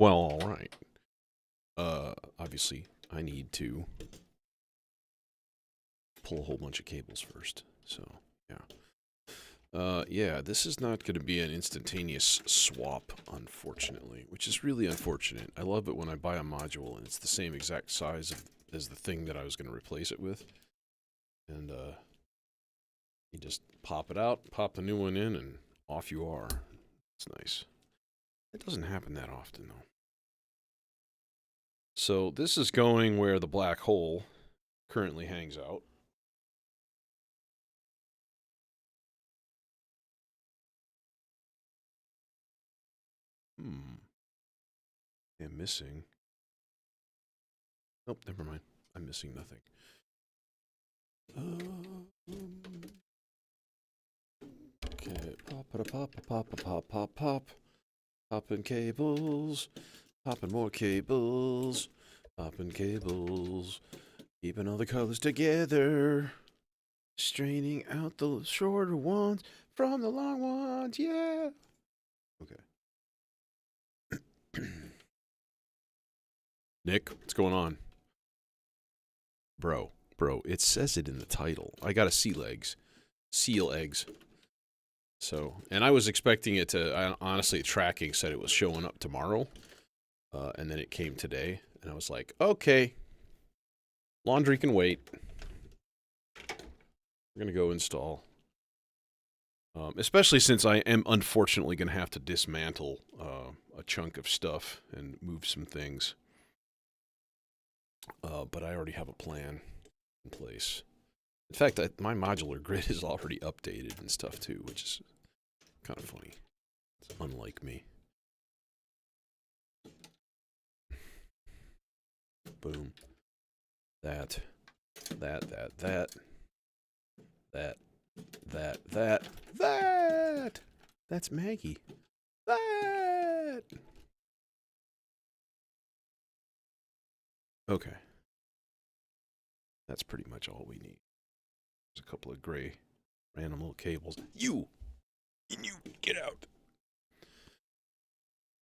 Well, all right. Obviously, I need to pull a whole bunch of cables first. So, yeah. Yeah, this is not going to be an instantaneous swap, unfortunately, which is really unfortunate. I love it when I buy a module and it's the same exact size as the thing that I was going to replace it with. And, you just pop it out, pop the new one in, and off you are. It's nice. It doesn't happen that often, though. So this is going where the black hole currently hangs out. I'm missing. Nope, never mind. I'm missing nothing. Okay, pop. Popping cables. Popping more cables. Popping cables. Keeping all the colors together. Straining out the shorter ones from the long ones. Yeah. Okay. Nick, what's going on? Bro, it says it in the title. I got a seal eggs. So, and I was expecting it to, honestly, tracking said it was showing up tomorrow. And then it came today. And I was like, okay, laundry can wait. We're going to go install. Especially since I am unfortunately going to have to dismantle a chunk of stuff and move some things. But I already have a plan in place. In fact, my modular grid is already updated and stuff too, which is kind of funny. It's unlike me. Boom. That. That's Maggie. That. Okay. That's pretty much all we need. There's a couple of gray random little cables. You get out.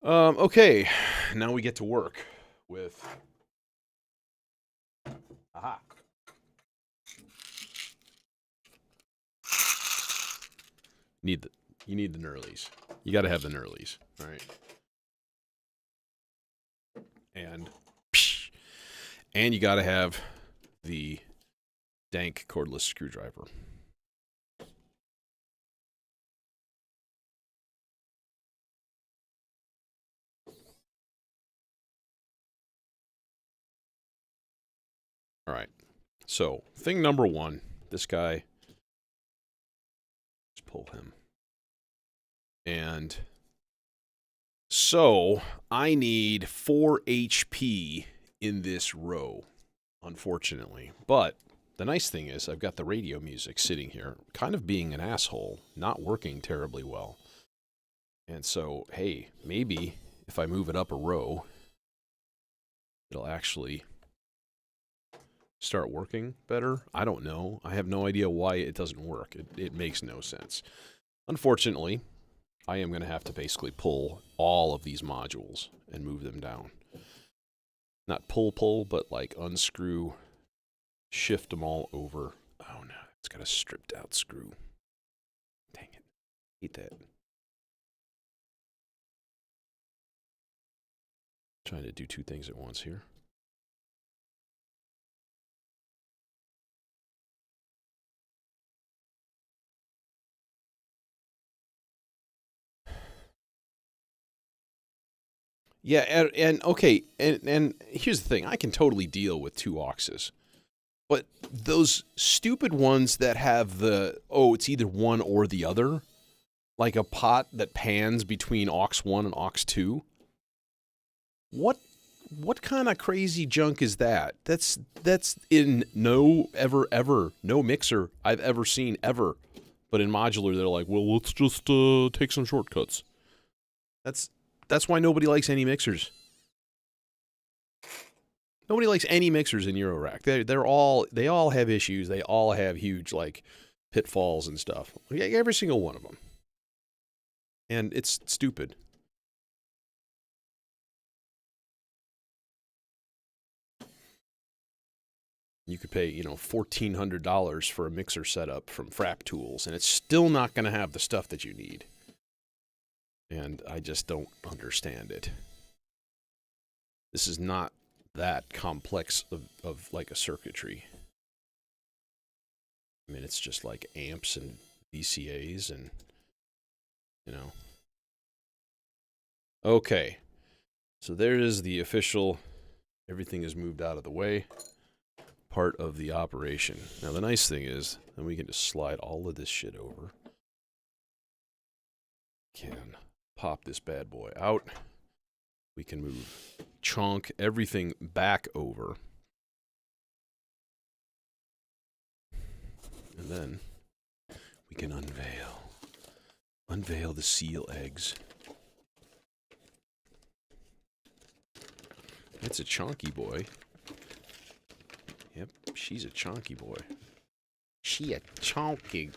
Okay. Now we get to work with. Aha. You need the knurlies. You got to have the knurlies, all right? And you got to have the dank cordless screwdriver. All right. So, thing number one, this guy, let's pull him. And so, I need 4 HP in this row, unfortunately. But the nice thing is I've got the radio music sitting here, kind of being an asshole, not working terribly well. And so, hey, maybe if I move it up a row, it'll actually start working better. I don't know. I have no idea why it doesn't work. It makes no sense. Unfortunately, I am going to have to basically pull all of these modules and move them down. Not pull, but like unscrew, shift them all over. Oh no, it's got a stripped out screw. Dang it. Hate that. Trying to do two things at once here. Yeah, and okay, and here's the thing. I can totally deal with 2 auxes. But those stupid ones that have it's either one or the other, like a pot that pans between aux 1 and aux 2. What kind of crazy junk is that? That's in no mixer I've ever seen ever. But in modular they're like, "Well, let's just take some shortcuts." That's why nobody likes any mixers. Nobody likes any mixers in Eurorack. They all have issues. They all have huge like pitfalls and stuff. Every single one of them. And it's stupid. You could pay, you know, $1,400 for a mixer setup from Frap Tools, and it's still not going to have the stuff that you need. And I just don't understand it. This is not that complex of like a circuitry. I mean, it's just like amps and VCAs and, you know. Okay. So there is the official, everything is moved out of the way, part of the operation. Now, the nice thing is, then we can just slide all of this shit over. Can pop this bad boy out. We can move, chunk everything back over. And then we can unveil the seal eggs. It's a chonky boy. Yep, she's a chonky boy. She a chonky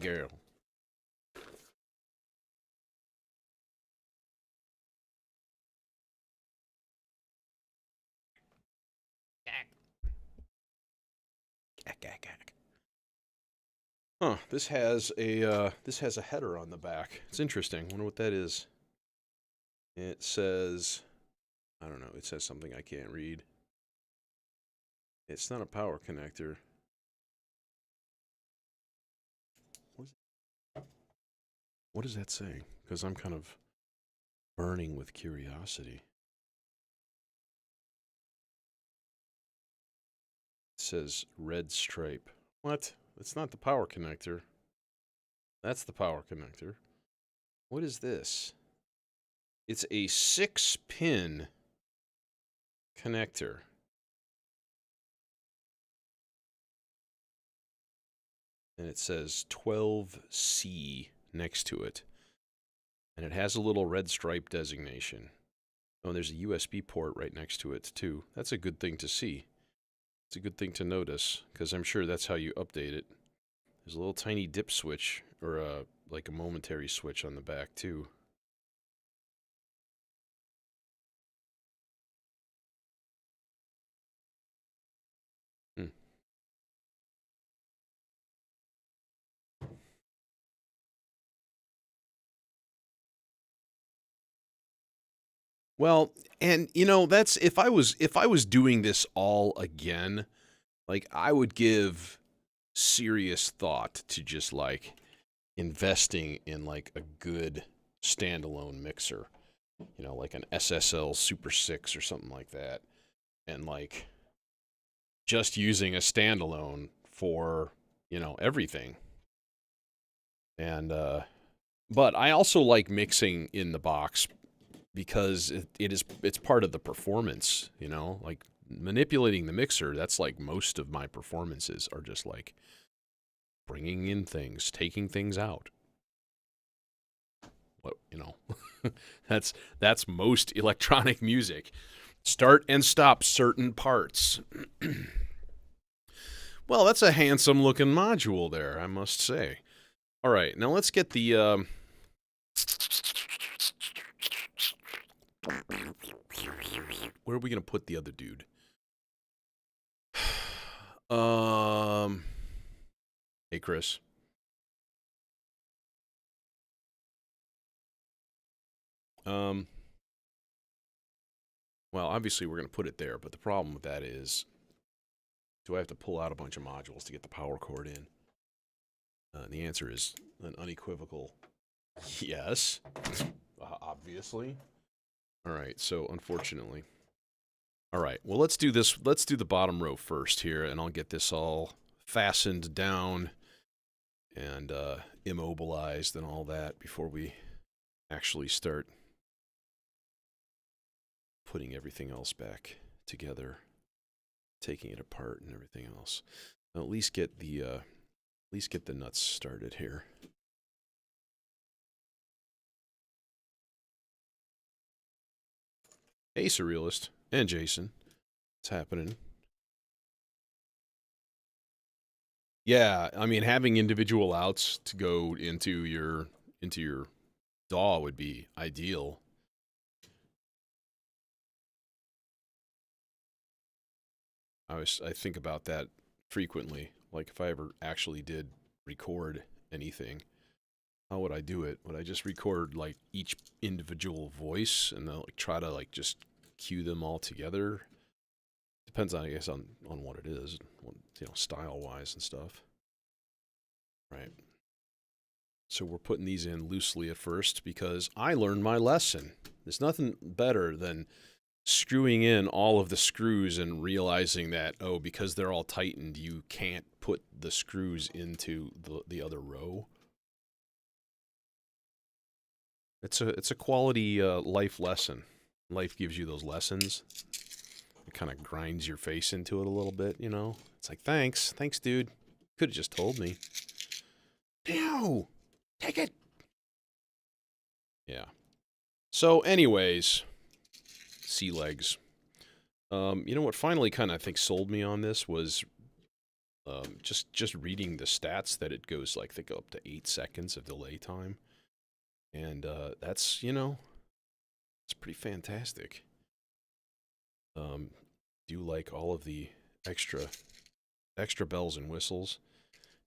girl. Huh, this has a header on the back. It's interesting. Wonder what that is. It says, I don't know, it says something I can't read. It's not a power connector. What does that say? Because I'm kind of burning with curiosity. It says red stripe. What? It's not the power connector. That's the power connector. What is this? It's a 6-pin connector. And it says 12C next to it. And it has a little red stripe designation. Oh, and there's a USB port right next to it, too. That's a good thing to see. It's a good thing to notice, because I'm sure that's how you update it. There's a little tiny dip switch, or like a momentary switch on the back, too. Hmm. Well, and you know, that's if I was doing this all again, like I would give serious thought to just like investing in like a good standalone mixer, you know, like an SSL Super 6 or something like that, and like just using a standalone for, you know, everything. And but I also like mixing in the box because it's part of the performance, you know, like manipulating the mixer. That's like most of my performances are just like bringing in things, taking things out. What, you know, that's most electronic music. Start and stop certain parts. Well, that's a handsome looking module there, I must say. All right, now let's get the where are we gonna put the other dude? Hey Chris. Well, obviously we're gonna put it there, but the problem with that is, do I have to pull out a bunch of modules to get the power cord in? The answer is an unequivocal yes, obviously. All right, so unfortunately. All right, well, let's do this. Let's do the bottom row first here, and I'll get this all fastened down and immobilized and all that before we actually start putting everything else back together, taking it apart and everything else. I'll at least get the nuts started here. Hey, Surrealist and Jason, what's happening? Yeah, I mean, having individual outs to go into your DAW would be ideal. I think about that frequently. Like if I ever actually did record anything, how would I do it? Would I just record like each individual voice and then like try to like just cue them all together? Depends on, I guess, on what it is, style wise and stuff. Right. So we're putting these in loosely at first because I learned my lesson. There's nothing better than screwing in all of the screws and realizing that, oh, because they're all tightened, you can't put the screws into the other row. It's a quality life lesson. Life gives you those lessons. It kind of grinds your face into it a little bit, you know? It's like, thanks, dude. Could have just told me. No! Take it! Yeah. So, anyways, sea legs. You know what finally kind of, I think, sold me on this was just reading the stats that it goes, like, they go up to 8 seconds of delay time. And that's, it's pretty fantastic. Do like all of the extra bells and whistles.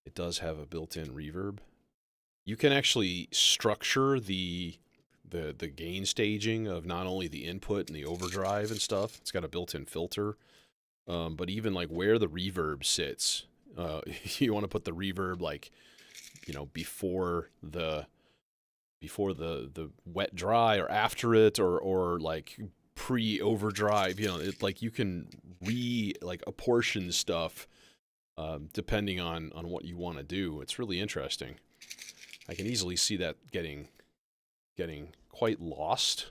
It does have a built-in reverb. You can actually structure the gain staging of not only the input and the overdrive and stuff. It's got a built-in filter, but even like where the reverb sits. You want to put the reverb like, before the wet dry or after it or like pre-overdrive. It, like you can apportion stuff depending on what you want to do. It's really interesting. I can easily see that getting quite lost,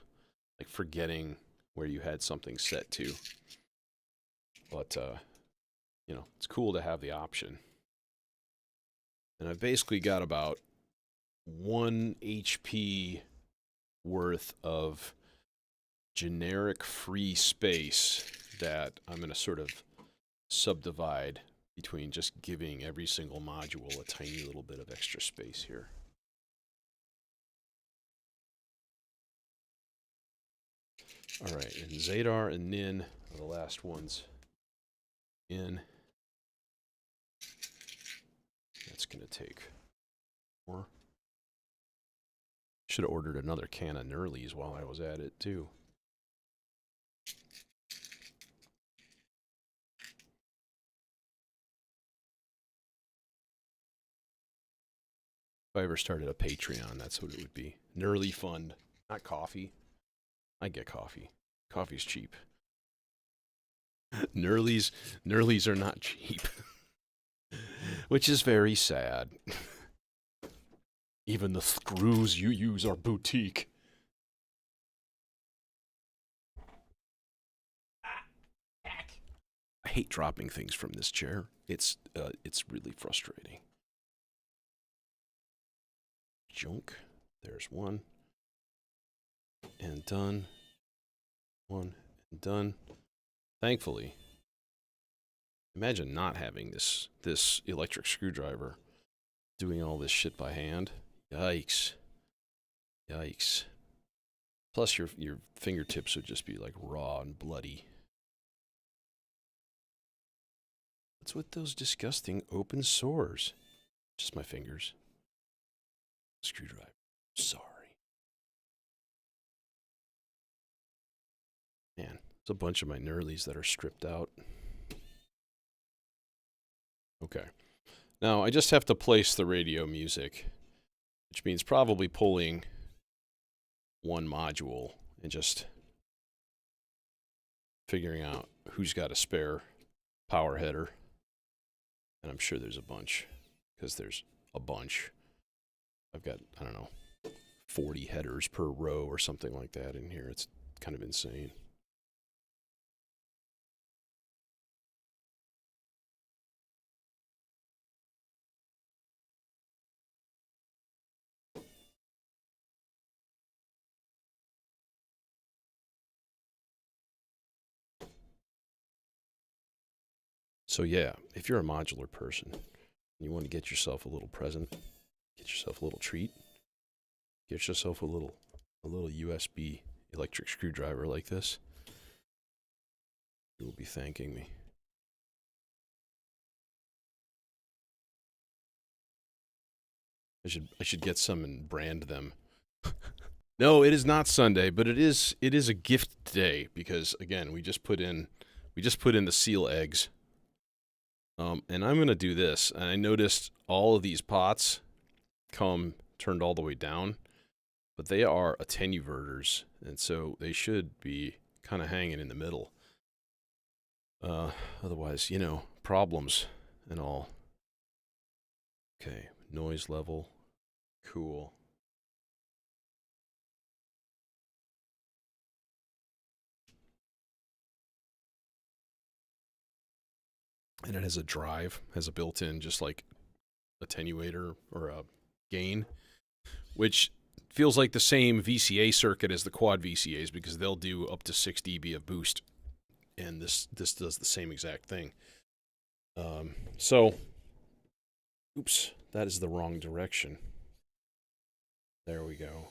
like forgetting where you had something set to. But it's cool to have the option. And I've basically got about 1 HP worth of generic free space that I'm going to sort of subdivide between just giving every single module a tiny little bit of extra space here. All right, and Zadar and Nin are the last ones in. That's going to take more. Should have ordered another can of Nurlies while I was at it, too. If I ever started a Patreon, that's what it would be. Nurly Fund. Not coffee. I get coffee. Coffee's cheap. Nurlies are not cheap. Which is very sad. Even the screws you use are boutique. I hate dropping things from this chair. It's really frustrating. Junk. There's one. And done. One and done. Thankfully, imagine not having this electric screwdriver doing all this shit by hand. Yikes. Yikes. Plus your fingertips would just be like raw and bloody. What's with those disgusting open sores? Just my fingers. Screwdriver. Sorry. Man, there's a bunch of my Nurlies that are stripped out. Okay. Now, I just have to place the radio music, which means probably pulling one module and just figuring out who's got a spare power header. And I'm sure there's a bunch, because there's a bunch. I've got, I don't know, 40 headers per row or something like that in here. It's kind of insane. So yeah, if you're a modular person, and you want to get yourself a little present, get yourself a little treat, get yourself a little USB electric screwdriver like this, you will be thanking me. I should get some and brand them. No, it is not Sunday, but it is a gift day because again, we just put in the seal eggs. And I'm gonna do this. And I noticed all of these pots come turned all the way down, but they are attenuverters, and so they should be kind of hanging in the middle. Otherwise, problems and all. Okay, noise level, cool. And it has a drive, has a built-in just like attenuator or a gain, which feels like the same VCA circuit as the quad VCAs because they'll do up to 6 dB of boost, and this does the same exact thing. So, oops, that is the wrong direction. There we go.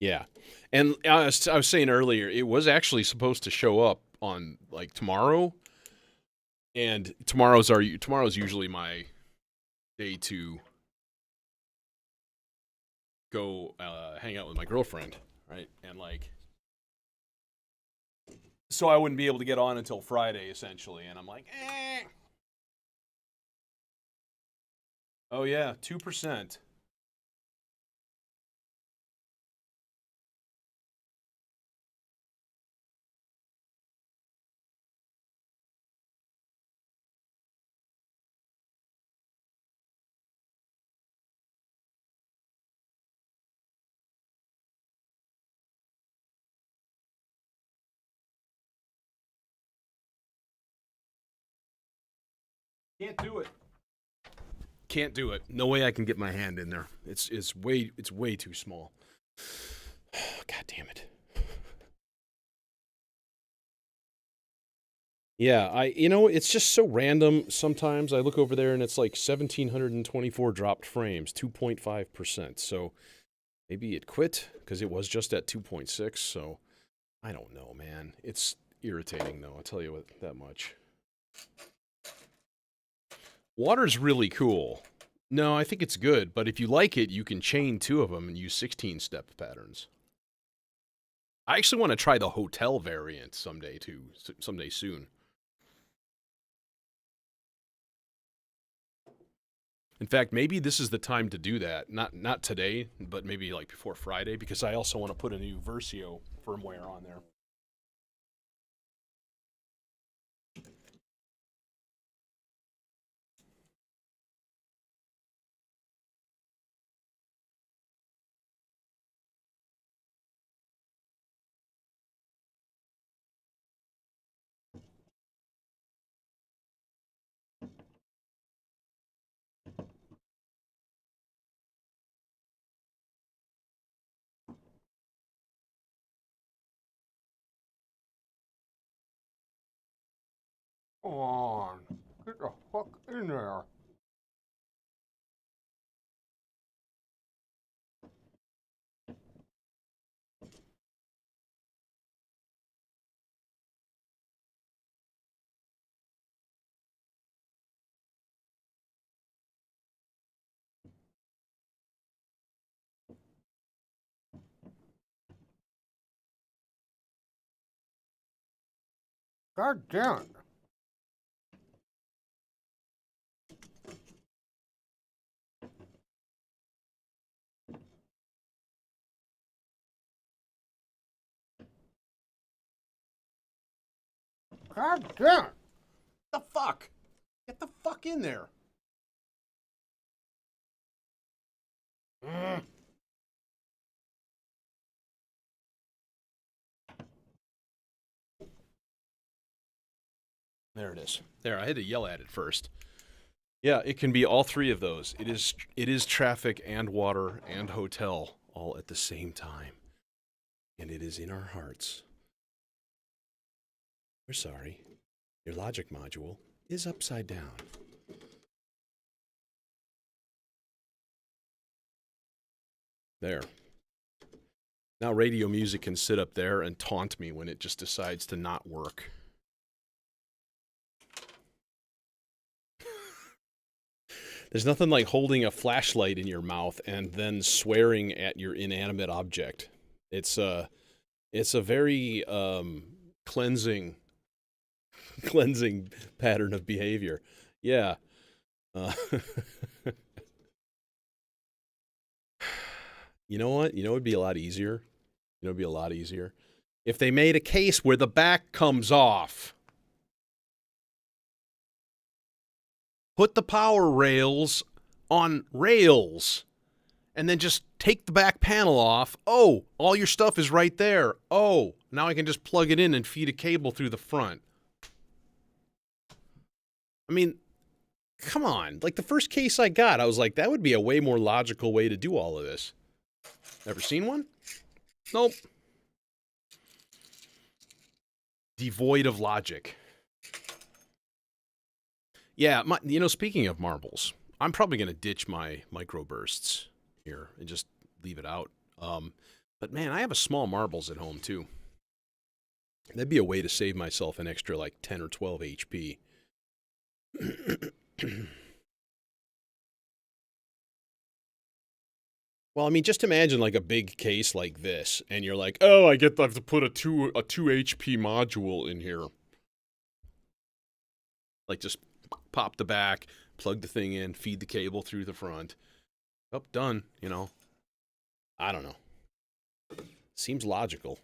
Yeah, and I was saying earlier, it was actually supposed to show up on like tomorrow, and tomorrow's usually my day to go hang out with my girlfriend, right? And like, so I wouldn't be able to get on until Friday essentially, and I'm like, eh. Oh yeah, 2%. Can't do it. Can't do it. No way I can get my hand in there. It's way too small. God damn it. Yeah, it's just so random. Sometimes I look over there and it's like 1,724 dropped frames, 2.5%. So maybe it quit because it was just at 2.6. So I don't know, man. It's irritating though. I'll tell you what, that much. Water's really cool. No, I think it's good, but if you like it, you can chain 2 of them and use 16-step patterns. I actually want to try the hotel variant someday soon. In fact, maybe this is the time to do that. Not today, but maybe like before Friday, because I also want to put a new Versio firmware on there. Come on, get the fuck in there. God damn it. God damn it. The fuck? Get the fuck in there. There it is. There, I had to yell at it first. Yeah, it can be all 3 of those. It is traffic and water and hotel all at the same time. And it is in our hearts. We're sorry. Your logic module is upside down. There. Now radio music can sit up there and taunt me when it just decides to not work. There's nothing like holding a flashlight in your mouth and then swearing at your inanimate object. It's a very cleansing pattern of behavior. Yeah. You know what? You know, it'd be a lot easier. You know, it'd be a lot easier if they made a case where the back comes off. Put the power rails on rails and then just take the back panel off. Oh, all your stuff is right there. Oh, now I can just plug it in and feed a cable through the front. I mean, come on. Like the first case I got, I was like, that would be a way more logical way to do all of this. Ever seen one? Nope. Devoid of logic. Yeah, speaking of marbles, I'm probably going to ditch my microbursts here and just leave it out. But man, I have a small marbles at home too. That'd be a way to save myself an extra like 10 or 12 HP. Well, I mean, just imagine like a big case like this, and you're like, oh, I have to put a 2 HP module in here. Like just pop the back, plug the thing in, feed the cable through the front. Oh, done, you know. I don't know. Seems logical.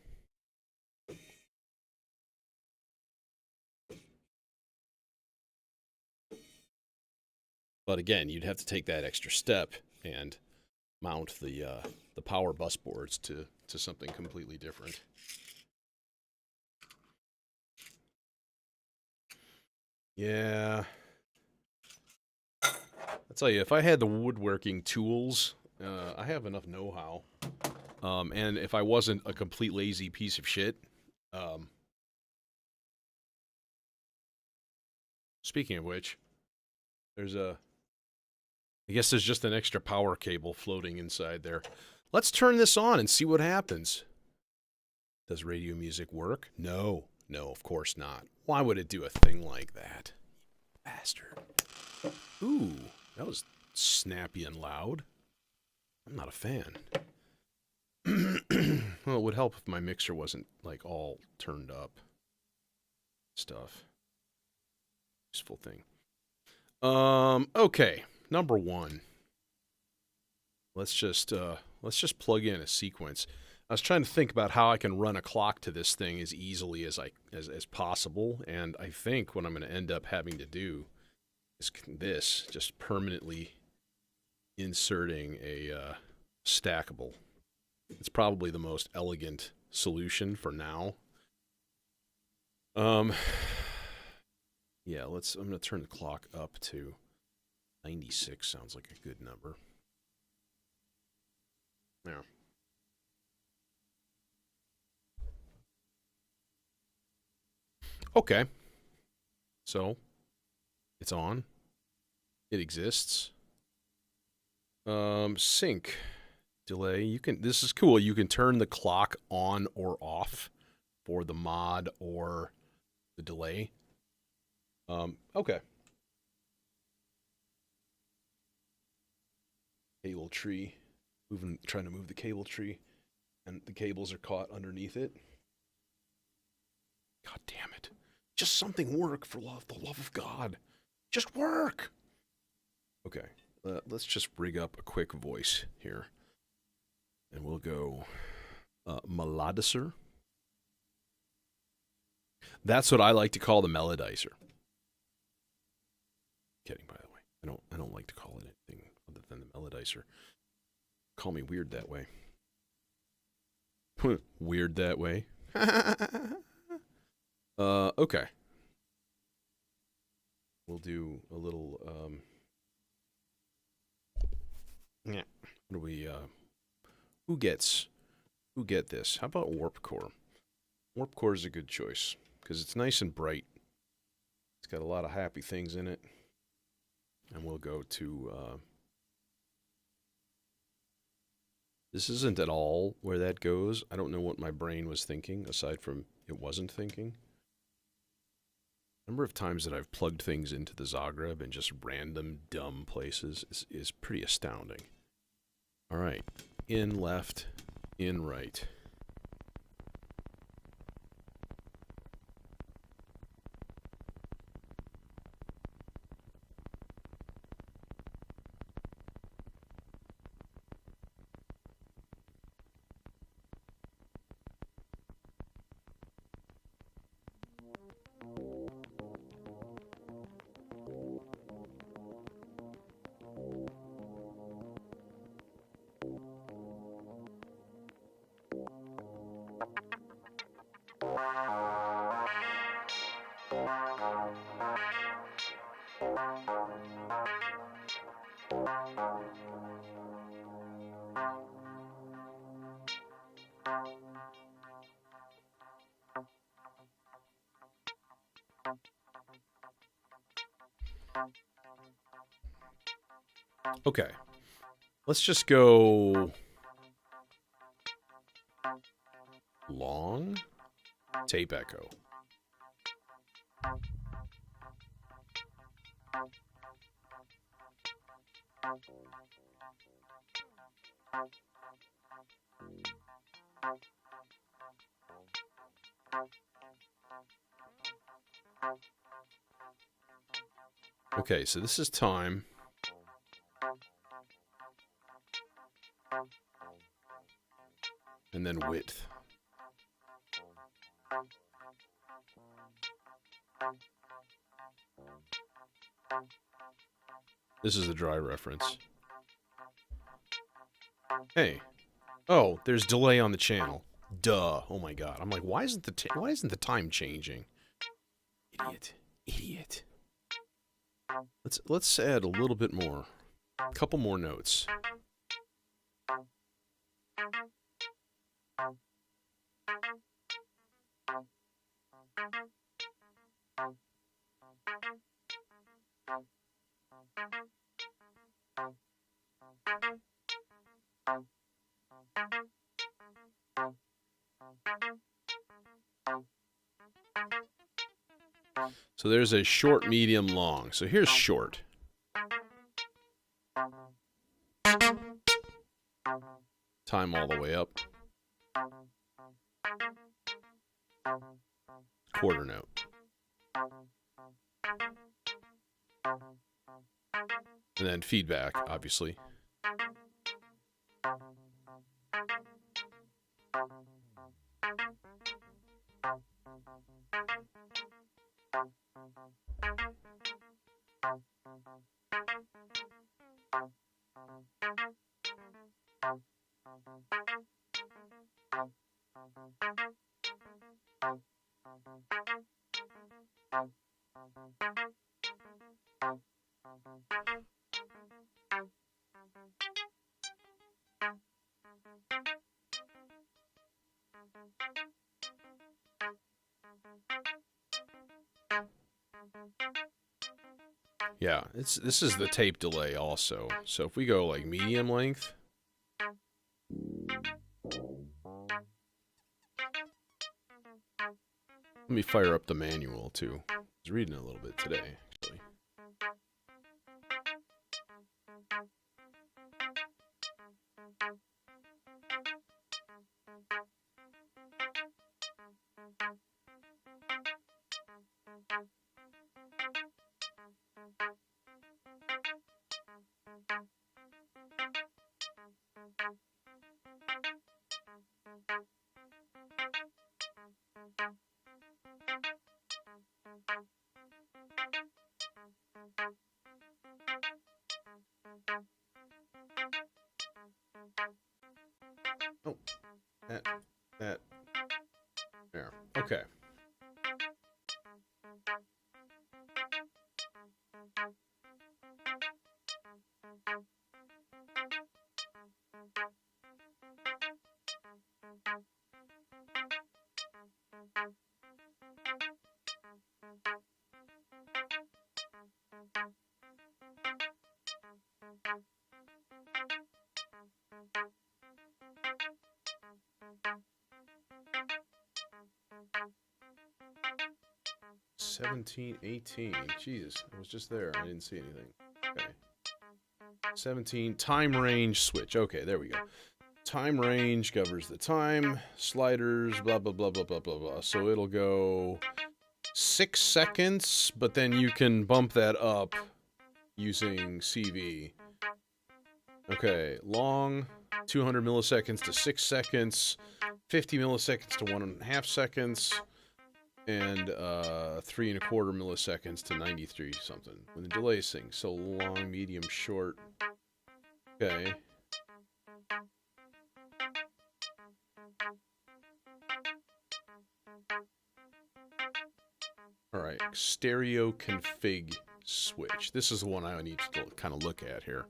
But again, you'd have to take that extra step and mount the power bus boards to something completely different. Yeah. I'll tell you, if I had the woodworking tools, I have enough know-how. And if I wasn't a complete lazy piece of shit, speaking of which, I guess there's just an extra power cable floating inside there. Let's turn this on and see what happens. Does radio music work? No, of course not. Why would it do a thing like that? Bastard. Ooh, that was snappy and loud. I'm not a fan. Well, it would help if my mixer wasn't like all turned up. Stuff. Useful thing. Okay. Number one. Let's just plug in a sequence. I was trying to think about how I can run a clock to this thing as easily as possible, and I think what I'm going to end up having to do is this, just permanently inserting a stackable. It's probably the most elegant solution for now. Yeah, I'm going to turn the clock up to 96. Sounds like a good number. There. Okay. So, it's on. It exists. Sync. Delay. This is cool. You can turn the clock on or off for the mod or the delay. Okay. Cable tree. Trying to move the cable tree, and the cables are caught underneath it. God damn it. Just something work for the love of God. Just work! Okay, let's just rig up a quick voice here. And we'll go melodizer. That's what I like to call the melodizer. Kidding, by the way. I don't like to call it anything other than the melodizer. Call me weird that way. Weird that way. Okay. We'll do a little, yeah. What do we, who get this? How about Warp Core? Warp Core is a good choice, because it's nice and bright. It's got a lot of happy things in it. And we'll go to, this isn't at all where that goes. I don't know what my brain was thinking, aside from it wasn't thinking. Number of times that I've plugged things into the Zagreb in just random dumb places is pretty astounding. All right, in left, in right. Okay, let's just go long tape echo. Okay, so this is time. And then width. This is the dry reference. Hey. Oh, there's delay on the channel. Duh. Oh my god. I'm like, why isn't the time changing? Idiot. Let's add a little bit more. A couple more notes. So there's a short, medium, long. So here's short. Time all the way up. Quarter note. And then feedback, obviously. Yeah, this is the tape delay also. So if we go like medium length. Let me fire up the manual too. I was reading a little bit today, actually. Oh, that, there. Okay. 17, 18. Jesus, I was just there. I didn't see anything. Okay. 17, time range switch. Okay, there we go. Time range covers the time, sliders, blah, blah, blah, blah, blah, blah, blah. So it'll go 6 seconds, but then you can bump that up using CV. Okay, long, 200 milliseconds to 6 seconds, 50 milliseconds to 1.5 seconds, and 3 1/4 milliseconds to 93 something. When the delay syncs, so long, medium, short. Okay. Alright, stereo config switch. This is the one I need to kind of look at here.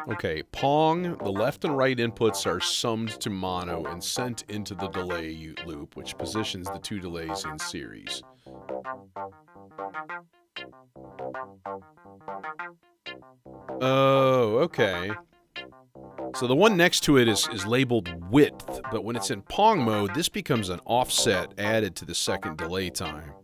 Okay, Pong, the left and right inputs are summed to mono and sent into the delay loop, which positions the two delays in series. Oh, okay. So the one next to it is labeled width, but when it's in Pong mode, this becomes an offset added to the second delay time.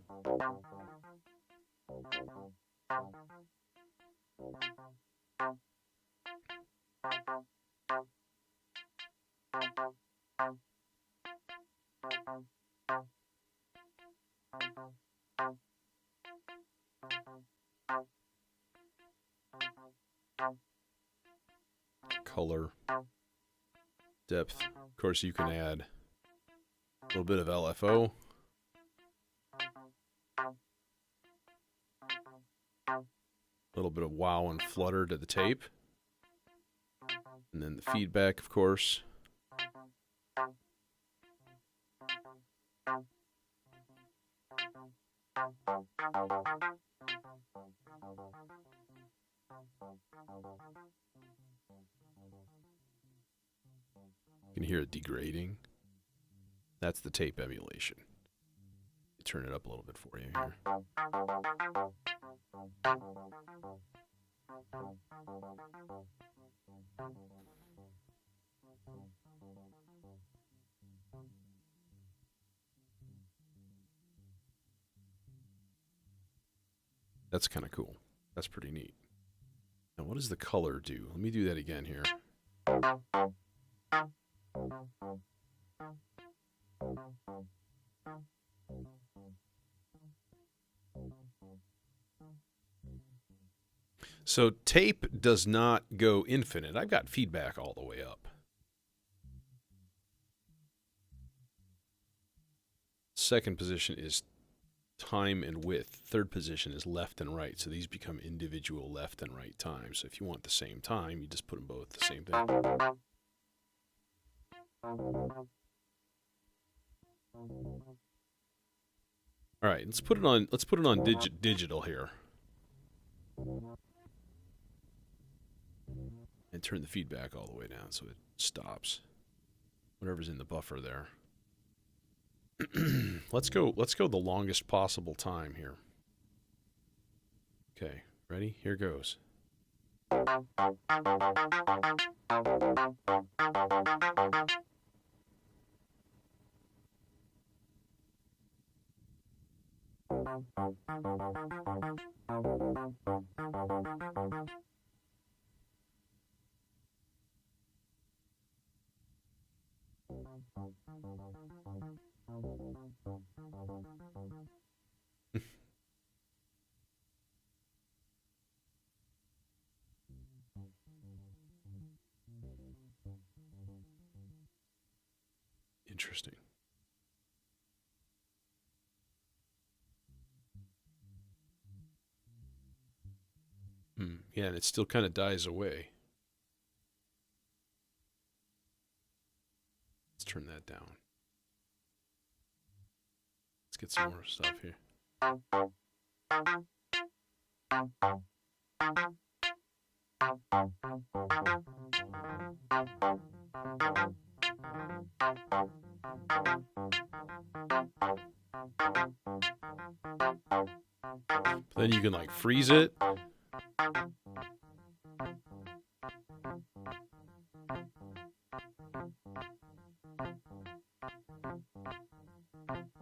Color, depth. Of course, you can add a little bit of LFO. A little bit of wow and flutter to the tape. And then the feedback, of course. You can hear it degrading. That's the tape emulation. Turn it up a little bit for you here. That's kind of cool. That's pretty neat. Now, what does the color do? Let me do that again here. So tape does not go infinite. I've got feedback all the way up. Second position is time and width. Third position is left and right. So these become individual left and right times. So if you want the same time, you just put them both the same thing. All right, let's put it on. Let's put it on digital here, and turn the feedback all the way down so it stops. Whatever's in the buffer there. Let's go the longest possible time here. Okay, ready? Here goes. Interesting. Yeah, and it still kind of dies away. Let's turn that down. Let's get some more stuff here. Then you can like freeze it.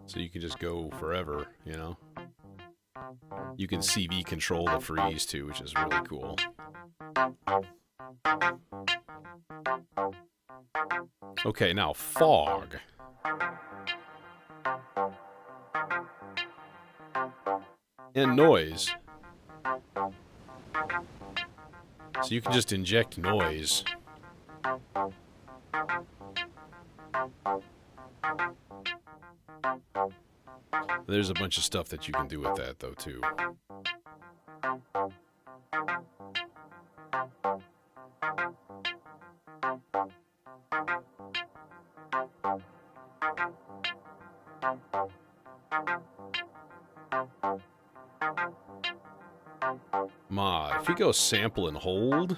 So you can just go forever, you know? You can CV control the freeze too, which is really cool. Okay, now fog. And noise. So you can just inject noise. There's a bunch of stuff that you can do with that, though, too. Mod. If we go sample and hold...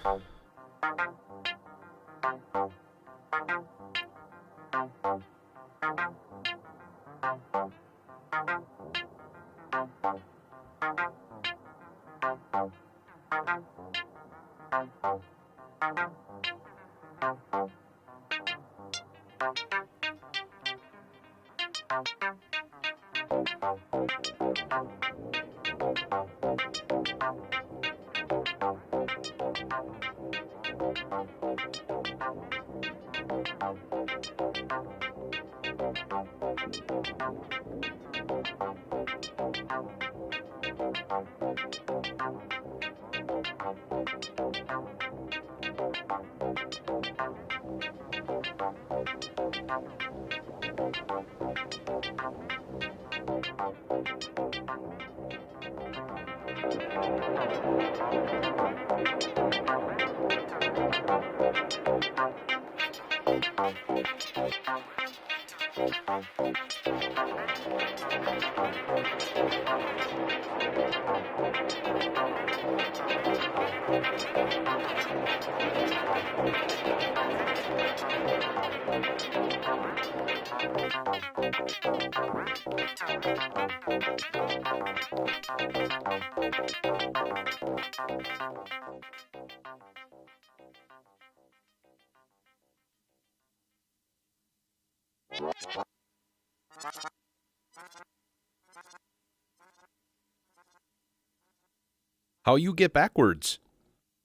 How you get backwards?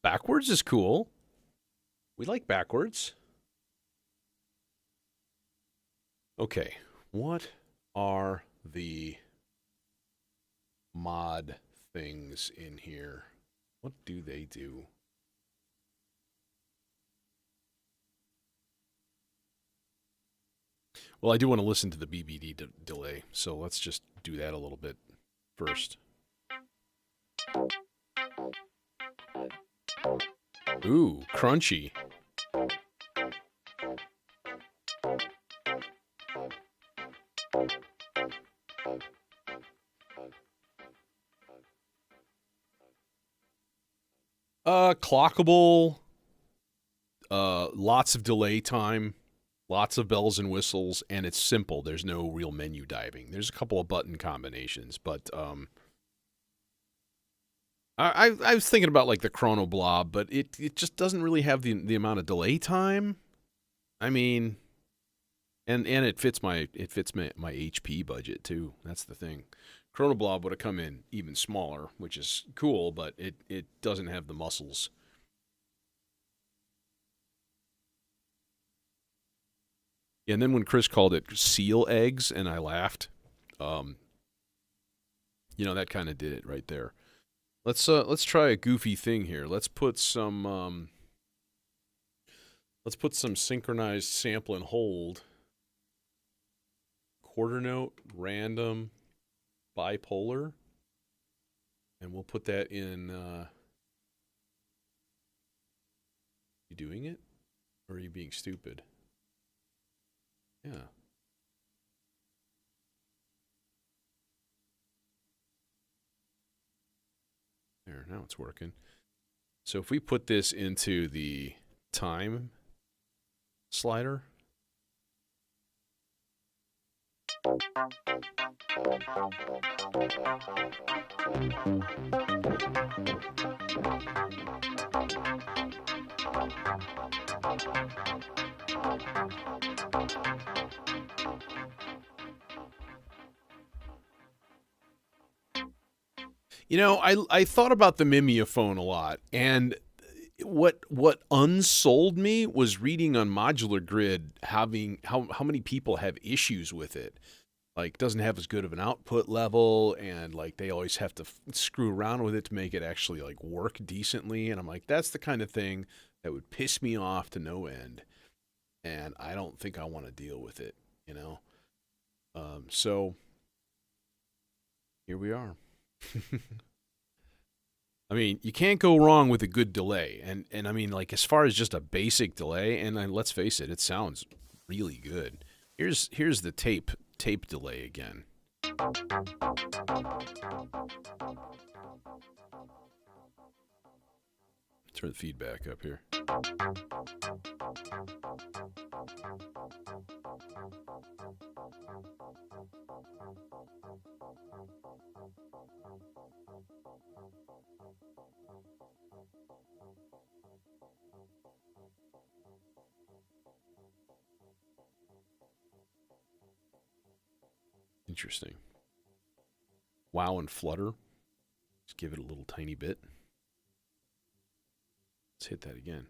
Backwards is cool. We like backwards. Okay, what are the mod things in here? What do they do? Well, I do want to listen to the BBD delay, so let's just do that a little bit first. Ooh, crunchy. Clockable. Lots of delay time. Lots of bells and whistles, and it's simple. There's no real menu diving. There's a couple of button combinations, but I was thinking about like the Chrono Blob, but it just doesn't really have the amount of delay time. I mean, and it fits my HP budget too. That's the thing. Chrono Blob would have come in even smaller, which is cool, but it doesn't have the muscles. And then when Chris called it seal eggs, and I laughed, you know, that kind of did it right there. Let's try a goofy thing here. Let's put some synchronized sample and hold, quarter note, random, bipolar, and we'll put that in. You doing it, or are you being stupid? Yeah. There, now it's working. So if we put this into the time slider. You know, I thought about the Mimeophone a lot, and what unsold me was reading on Modular Grid having how many people have issues with it. Like, doesn't have as good of an output level, and like they always have to screw around with it to make it actually like work decently. And I'm like, that's the kind of thing that would piss me off to no end, and I don't think I want to deal with it. You know, so here we are. I mean, you can't go wrong with a good delay, and I mean, like as far as just a basic delay, and let's face it, it sounds really good. Here's the tape delay again. Turn the feedback up here. Interesting. Wow and flutter. Just give it a little tiny bit. Let's hit that again.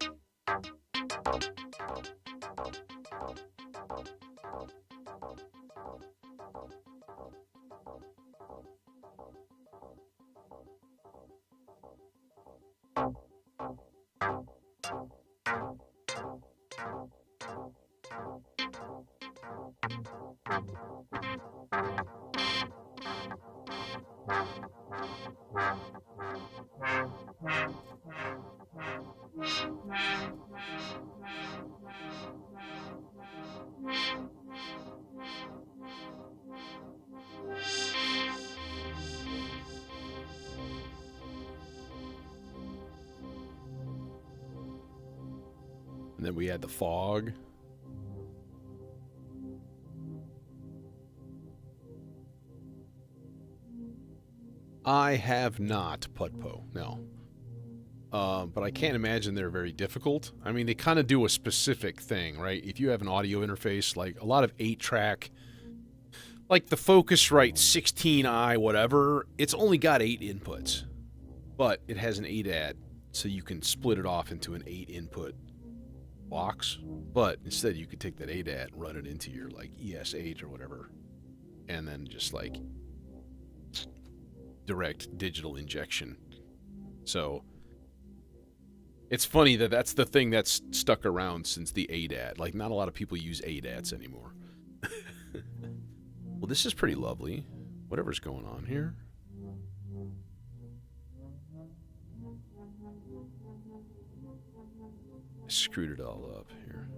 And then we add the fog. I have not Putpo, no. But I can't imagine they're very difficult. I mean, they kind of do a specific thing, right? If you have an audio interface, like a lot of 8-track, like the Focusrite 16i whatever, it's only got 8 inputs. But it has an 8-add, so you can split it off into an 8-input box. But instead, you could take that 8-add and run it into your, like, ES8 or whatever. And then just, like, direct digital injection. So it's funny that that's the thing that's stuck around since the ADAT. Like, not a lot of people use ADATs anymore. Well, this is pretty lovely. Whatever's going on here. I screwed it all up here.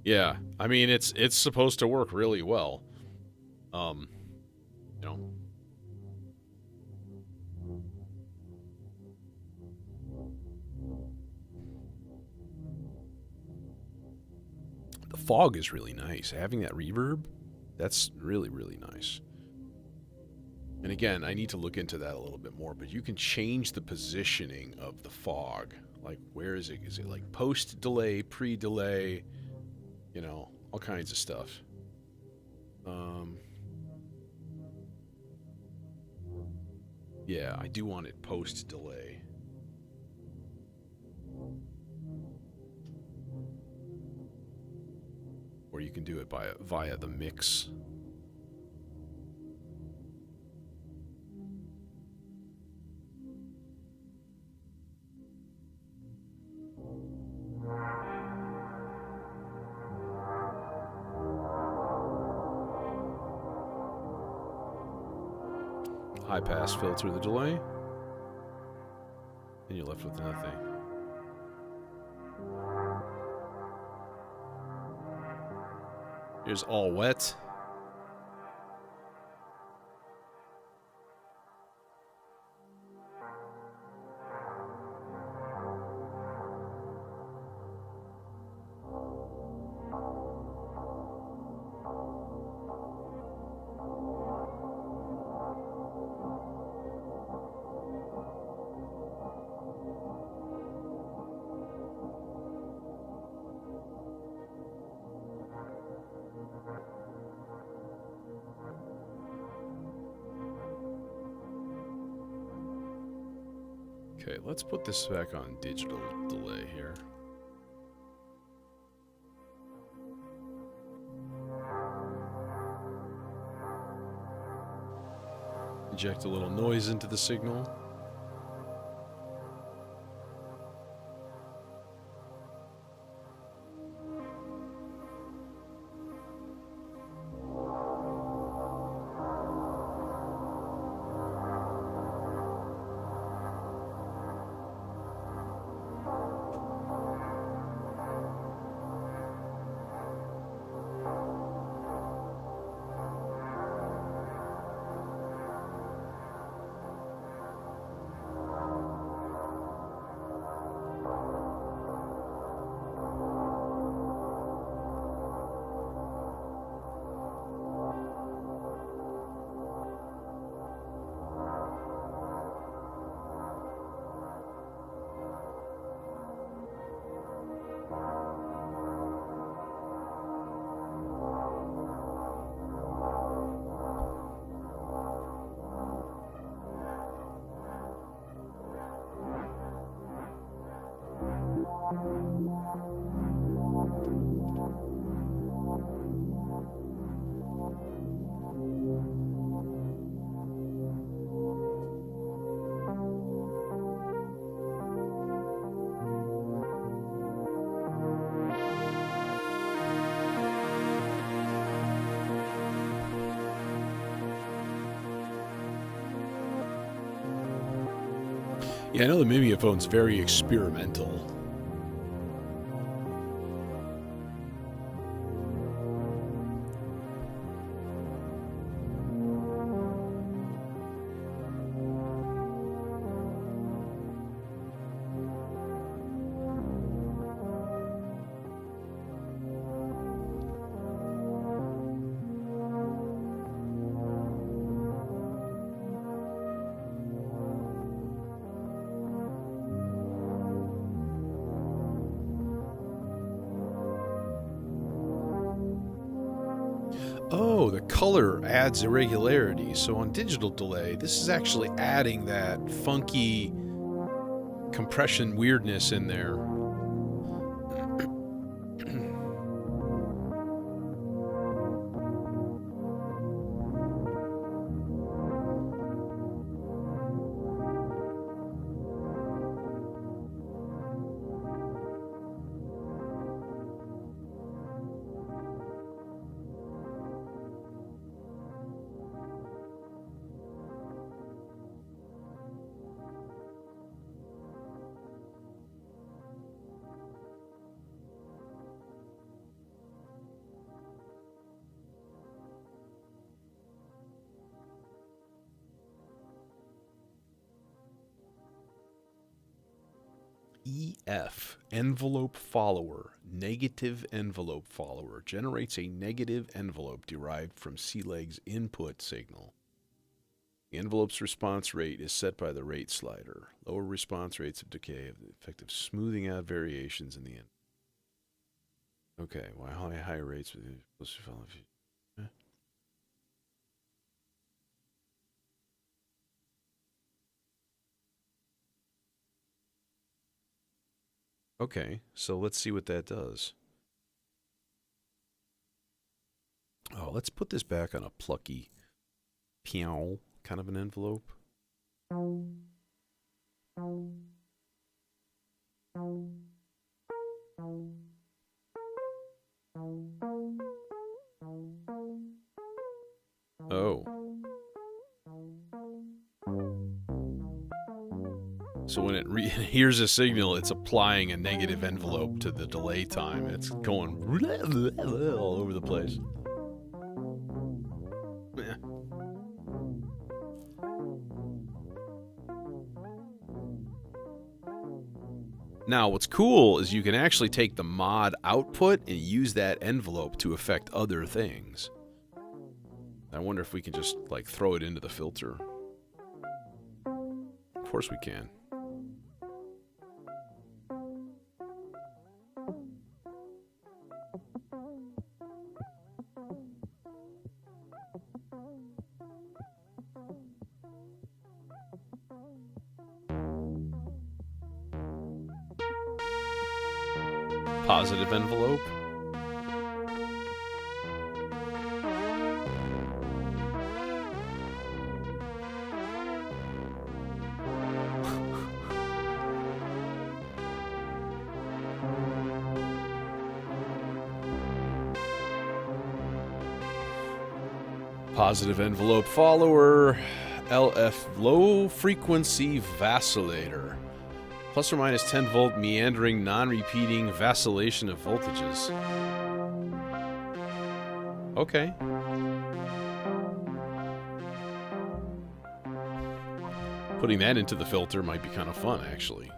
Yeah, I mean, it's supposed to work really well. You know. The fog is really nice. Having that reverb, that's really, really nice. And again, I need to look into that a little bit more, but you can change the positioning of the fog. Like, where is it? Is it like post-delay, pre-delay? You know, all kinds of stuff. Yeah, I do want it post-delay. Or you can do it via the mix. High pass filter the delay, and you're left with nothing. Here's all wet. Okay, let's put this back on digital delay here. Inject a little noise into the signal. Yeah, I know the Mimiphone's very experimental. Oh, the color adds irregularity. So on digital delay, this is actually adding that funky compression weirdness in there. EF, envelope follower, negative envelope follower, generates a negative envelope derived from C-leg's input signal. The envelope's response rate is set by the rate slider. Lower response rates of decay have the effect of smoothing out variations in the end. Okay, why higher rates with supposed to follow? Okay, so let's see what that does. Oh, let's put this back on a plucky, pew kind of an envelope. Oh. So when it hears a signal, it's applying a negative envelope to the delay time. It's going all over the place. Now, what's cool is you can actually take the mod output and use that envelope to affect other things. I wonder if we can just, like, throw it into the filter. Of course we can. Positive envelope. Positive envelope follower, LF low frequency vacillator. Plus or minus 10 volt meandering, non-repeating vacillation of voltages. Okay. Putting that into the filter might be kind of fun, actually.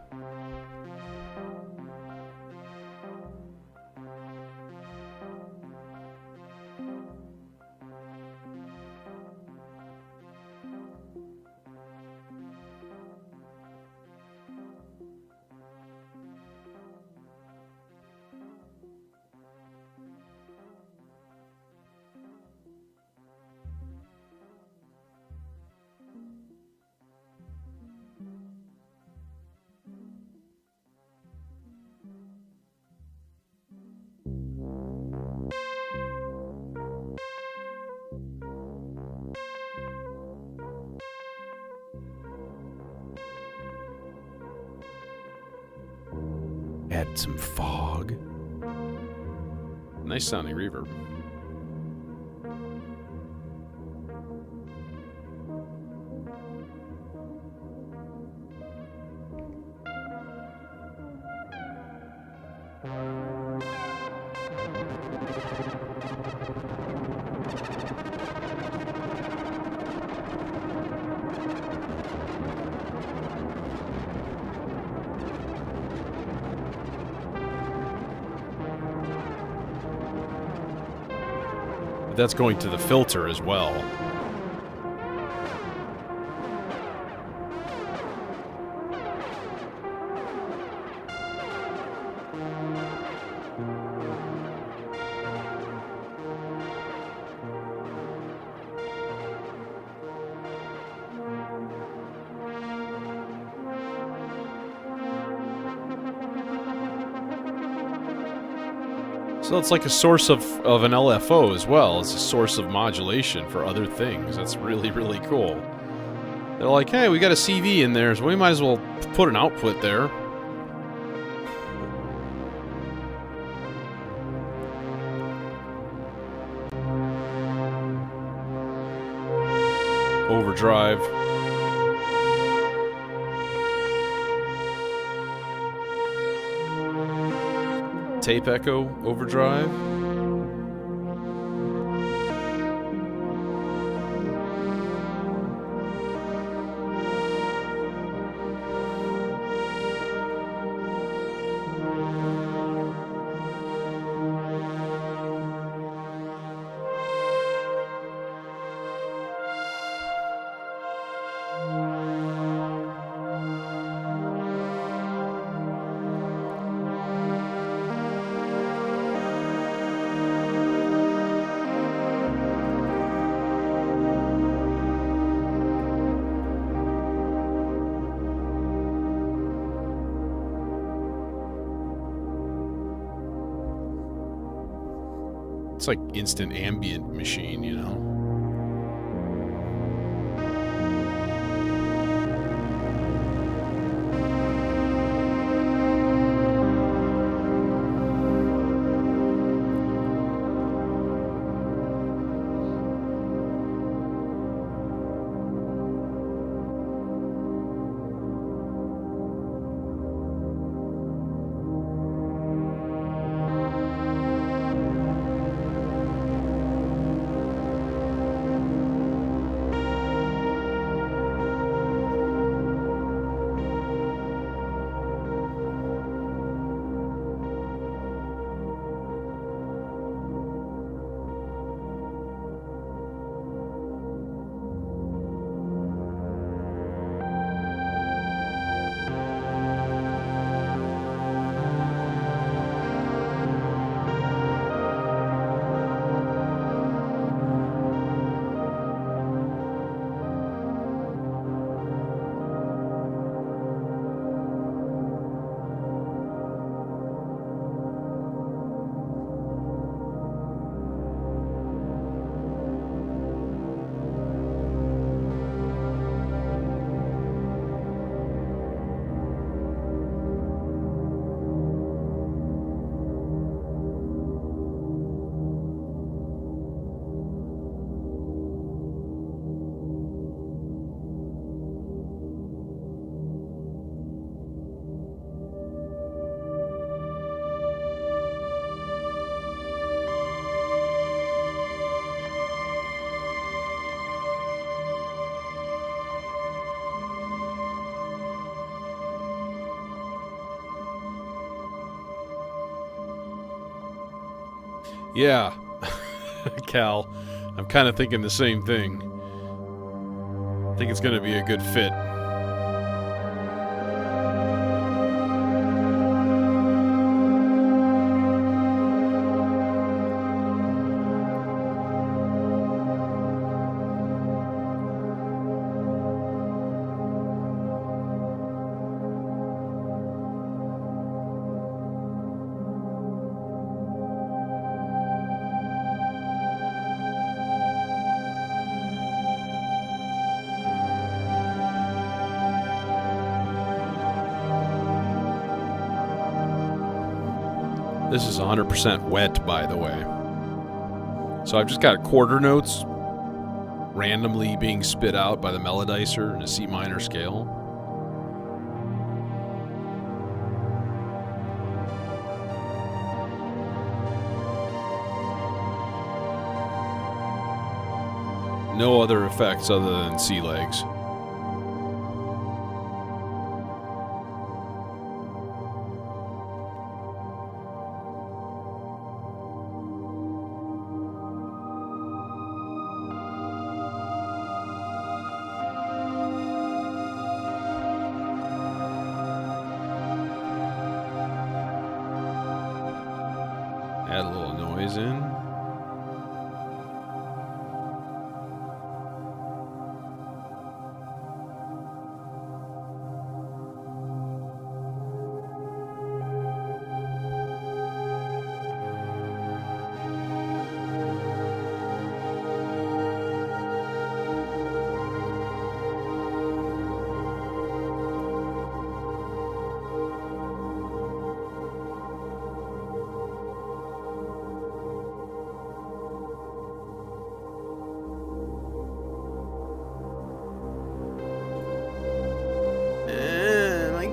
Add some fog. Nice sounding reverb. That's going to the filter as well. So it's like a source of an LFO as well. It's a source of modulation for other things. That's really, really cool. They're like, hey, we got a CV in there, so we might as well put an output there. Overdrive. Tape echo, overdrive. It's like instant ambient machine, you know? Yeah, Cal, I'm kind of thinking the same thing. I think it's going to be a good fit. This is 100% wet, by the way. So I've just got quarter notes randomly being spit out by the melodizer in a C minor scale. No other effects other than C legs. Add a little noise in.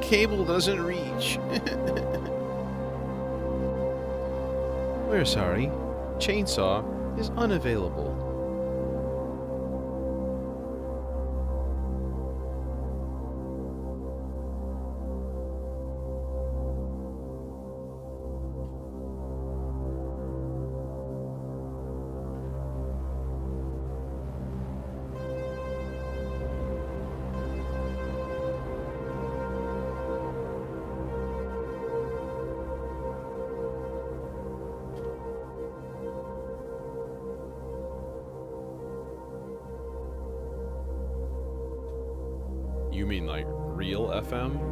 Cable doesn't reach. We're sorry. Chainsaw is unavailable. You mean like real FM?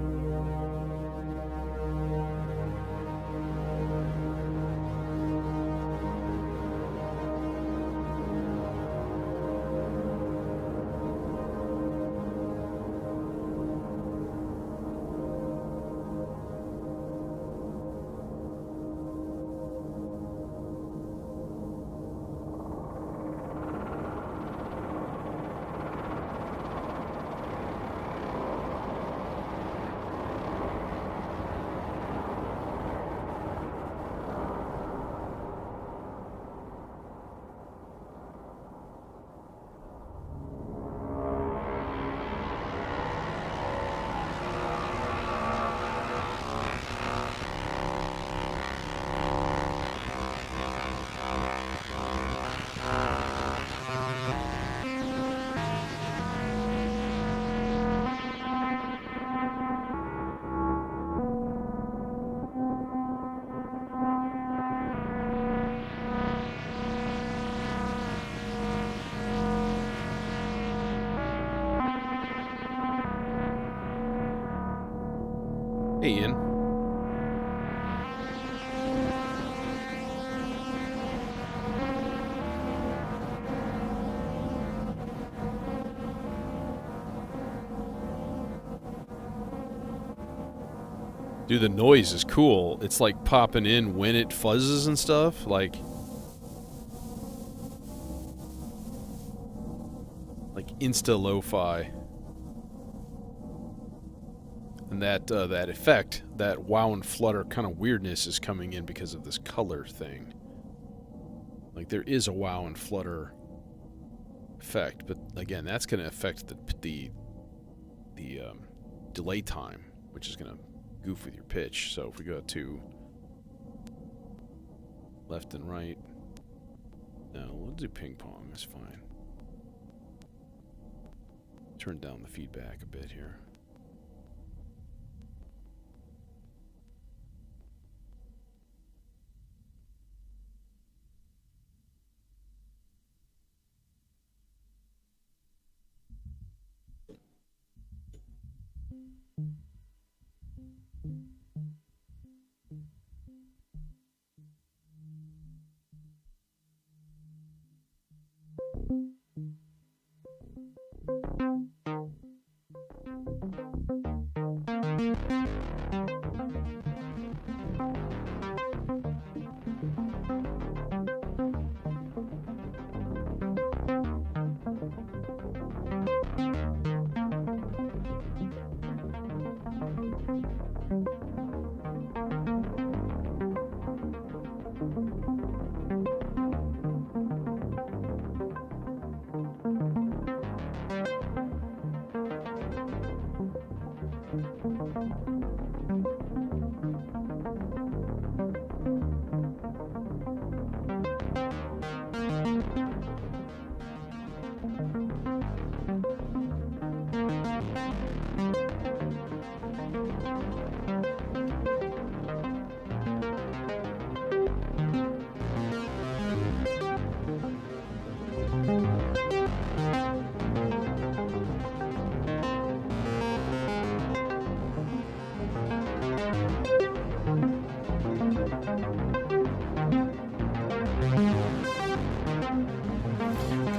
Hey, Ian. Dude, the noise is cool. It's like popping in when it fuzzes and stuff. Like insta lo-fi. And that effect, that wow and flutter kind of weirdness is coming in because of this color thing. Like there is a wow and flutter effect, but again, that's going to affect the delay time, which is going to goof with your pitch. So if we go to left and right, No, we'll do ping pong. That's fine. Turn down the feedback a bit here.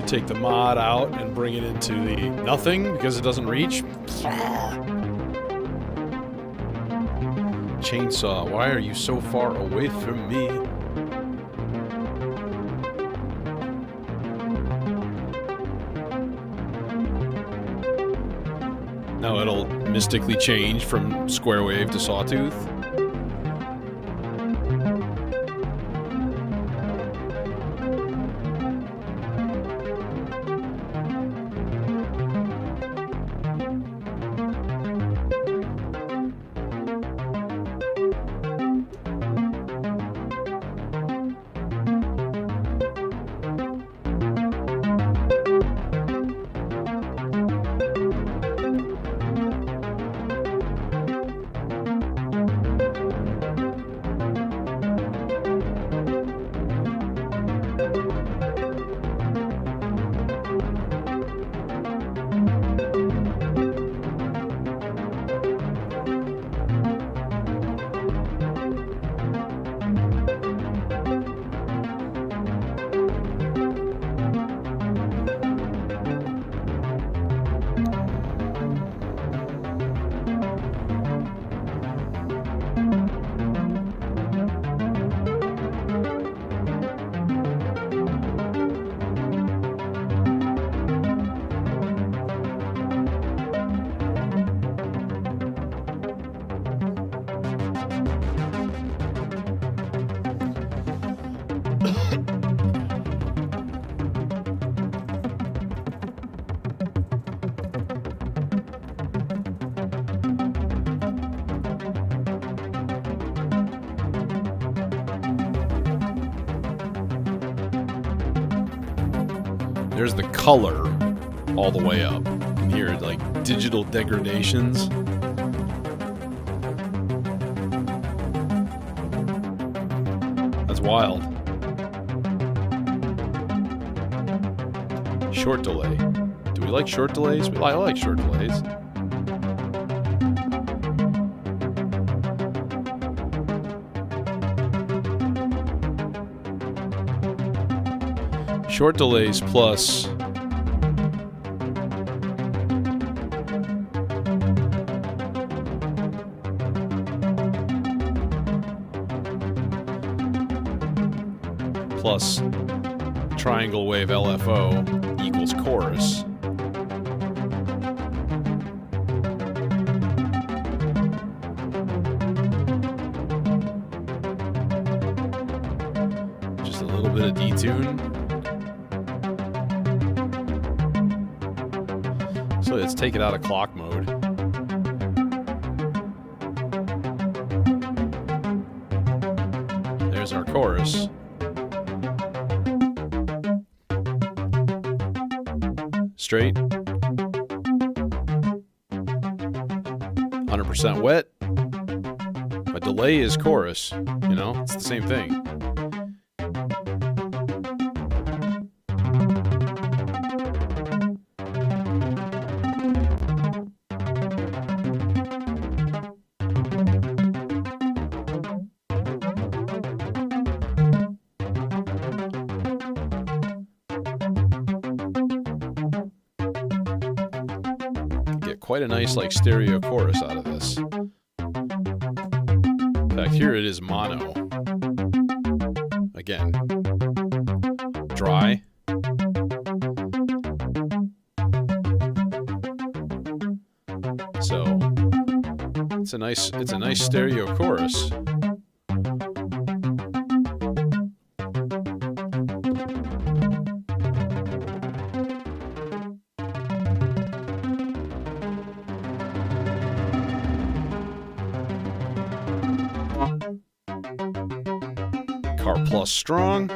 Take the mod out and bring it into the nothing because it doesn't reach. Chainsaw, why are you so far away from me? Now it'll mystically change from square wave to sawtooth. There's the color all the way up. You can hear like digital degradations. That's wild. Short delay. Do we like short delays? I like short delays. Short delays plus triangle wave LFO equals chorus. Just a little bit of detune. So let's take it out of clock mode. There's our chorus. straight. 100% wet. But delay is chorus. You know, it's the same thing. Quite a nice like stereo chorus out of this. In fact, here it is mono. Again, dry. So it's a nice stereo chorus. Car plus strong.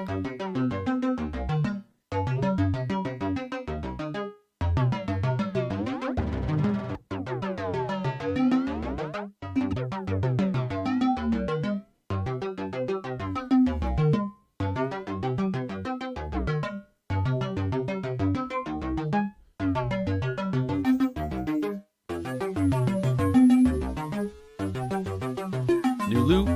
New loop.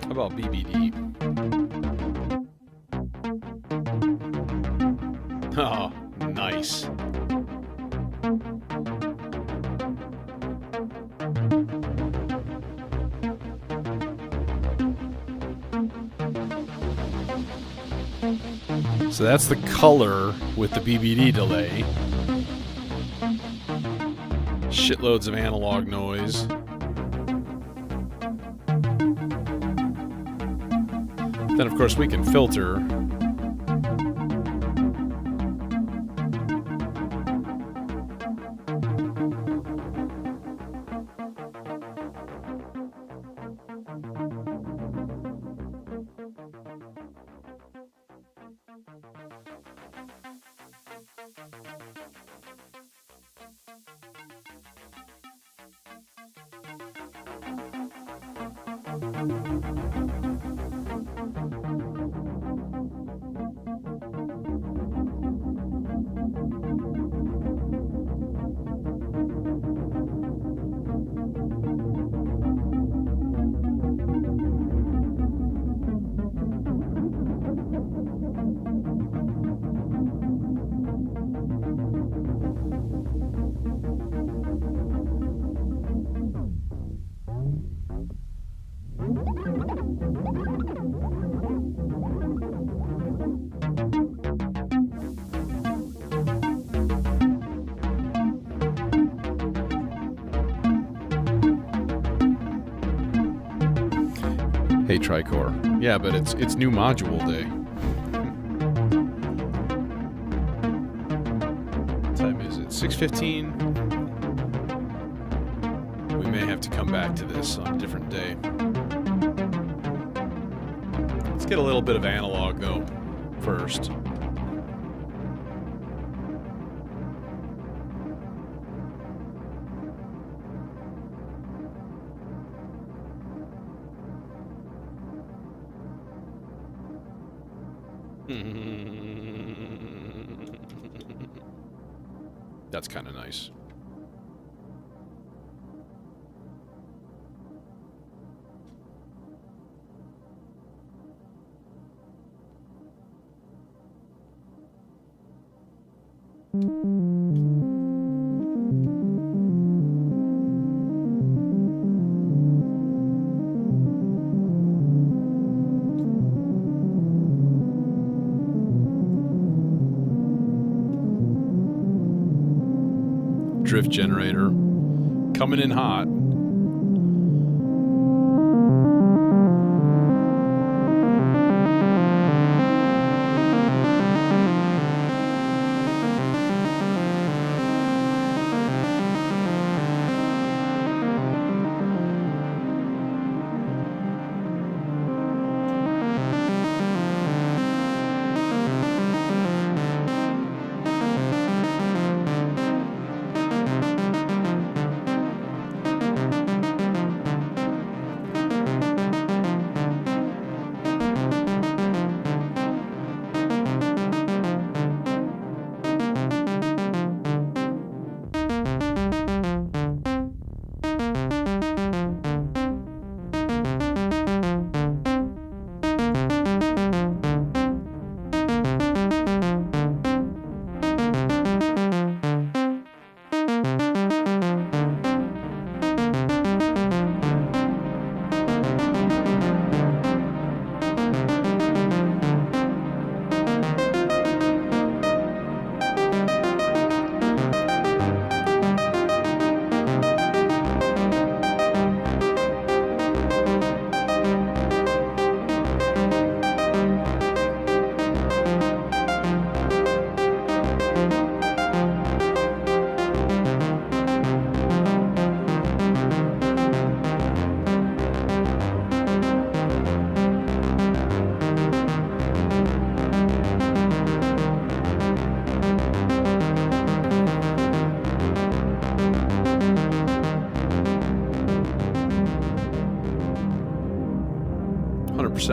How about BBD? Oh, nice. So that's the color with the BBD delay. Shitloads of analog noise. Then, of course, we can filter. Hey, Tricor. Yeah, but it's new module day. What time is it? 6:15. We may have to come back to this on a different day. Let's get a little bit of analog though first. That's kind of nice. Drift generator coming in hot.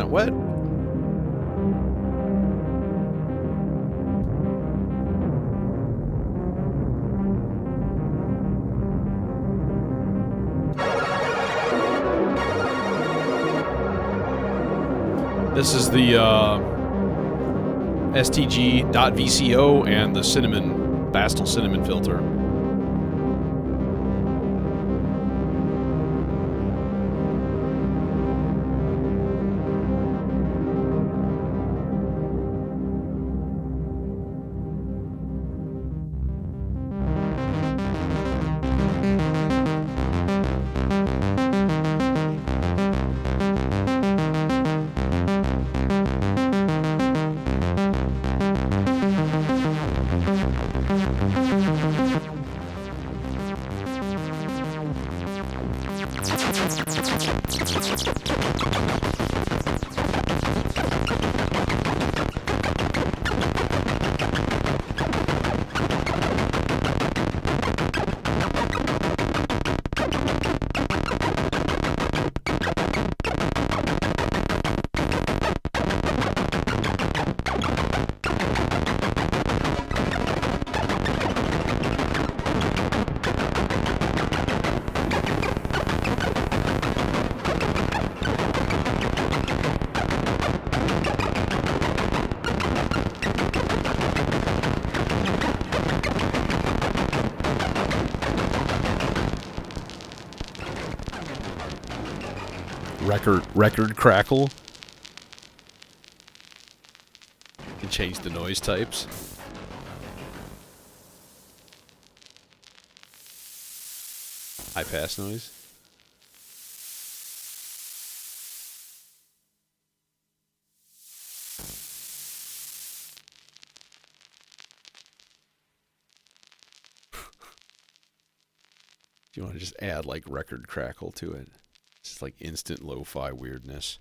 Wet. This is the STG.VCO and the Bastel cinnamon filter. Record crackle. You can change the noise types. High pass noise. You want to just add like record crackle to it. It's just like instant lo-fi weirdness.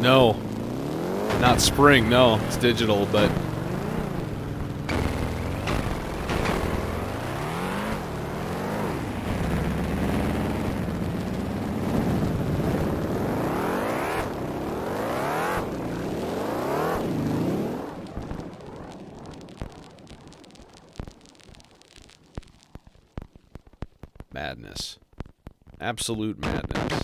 No, not spring, no, it's digital, but madness. Absolute madness.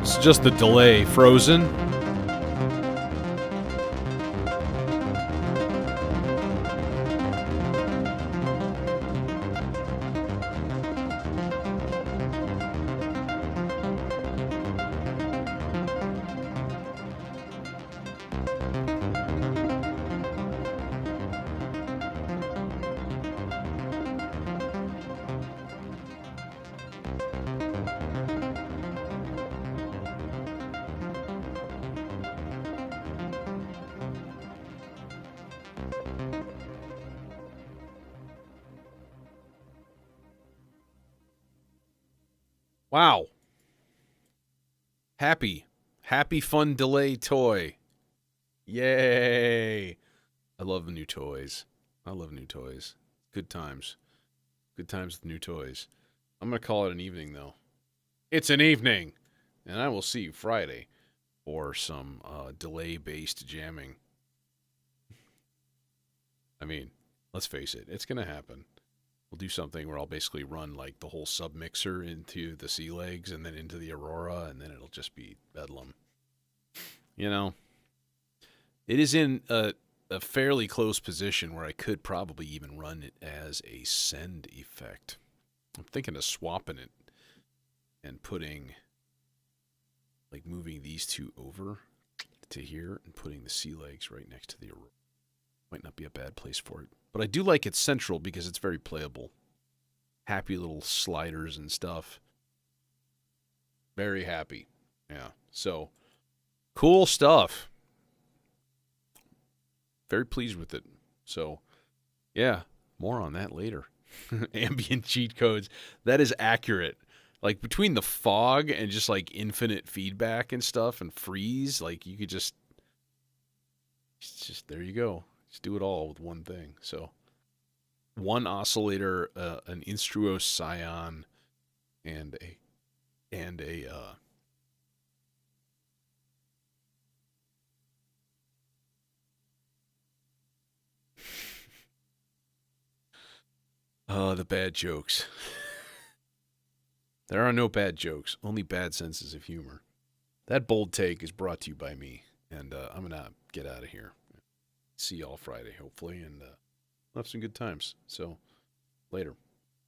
It's just the delay. Frozen. Wow. Happy fun delay toy. Yay. I love the new toys. I love new toys. Good times. Good times with new toys. I'm going to call it an evening, though. It's an evening. And I will see you Friday for some delay-based jamming. I mean, let's face it. It's going to happen. We'll do something where I'll basically run like the whole submixer into the sea legs and then into the Aurora, and then it'll just be bedlam. You know, it is in a fairly close position where I could probably even run it as a send effect. I'm thinking of swapping it and putting, like moving these two over to here and putting the sea legs right next to the Aurora. Might not be a bad place for it. But I do like its central because it's very playable. Happy little sliders and stuff. Very happy. Yeah. So, cool stuff. Very pleased with it. So, yeah, more on that later. Ambient cheat codes. That is accurate. Like between the fog and just like infinite feedback and stuff and freeze, like you could just there you go. Just do it all with one thing. So, one oscillator, an Instruo Scion, and a the bad jokes. There are no bad jokes, only bad senses of humor. That bold take is brought to you by me, and I'm gonna get out of here. See y'all Friday, hopefully, and we'll have some good times. So, later.